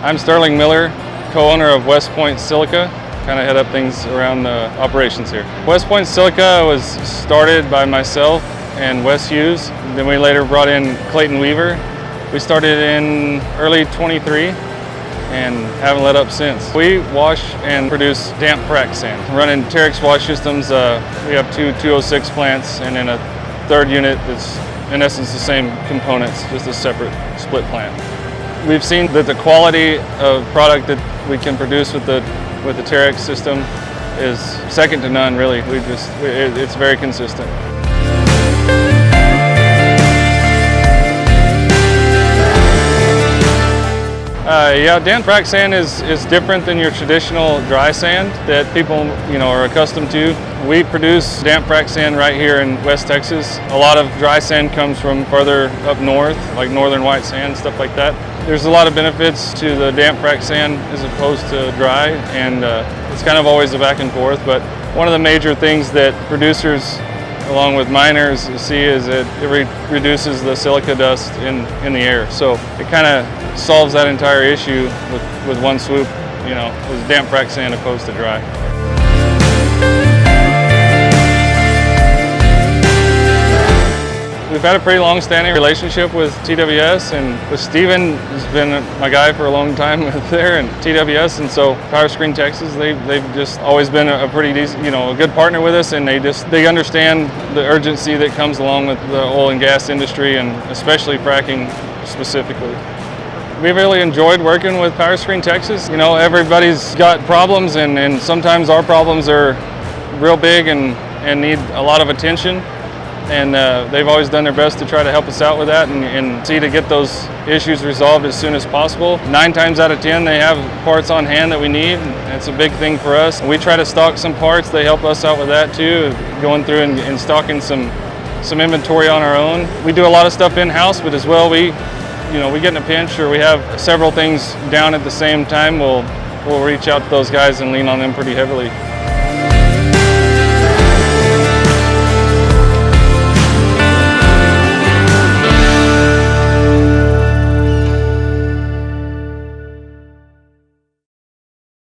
I'm Sterling Miller, co-owner of Point Silica. Kind of head up things around the operations here. Point Silica was started by myself and Wes Hughes. Then we later brought in Clayton Weaver. We started in early 23 and haven't let up since. We wash and produce damp frac sand. Running Terex Washing Systems, we have two 206 plants and then a third unit that's in essence the same components, just a separate split plant. We've seen that the quality of product that we can produce with the Terex system is second to none, really. It's very consistent. Damp frac sand is different than your traditional dry sand that people are accustomed to. We produce damp frac sand right here in West Texas. A lot of dry sand comes from further up north, like northern white sand, stuff like that. There's a lot of benefits to the damp frac sand as opposed to dry, and it's kind of always a back and forth. But one of the major things that producers, along with miners, see is that it reduces the silica dust in the air. So it kind of solves that entire issue with one swoop, with damp frac sand opposed to dry. We've had a pretty long-standing relationship with TWS, and with Steven has been my guy for a long time there, and TWS, and so Power Screen Texas, they've just always been a pretty decent, a good partner with us, and they understand the urgency that comes along with the oil and gas industry, and especially fracking specifically. We really enjoyed working with Power Screen Texas. Everybody's got problems, and sometimes our problems are real big and need a lot of attention. And they've always done their best to try to help us out with that and see to get those issues resolved as soon as possible. 9 times out of 10, they have parts on hand that we need. It's a big thing for us. We try to stock some parts. They help us out with that too, going through and stocking some inventory on our own. We do a lot of stuff in-house, but as well, we get in a pinch or we have several things down at the same time, we'll reach out to those guys and lean on them pretty heavily.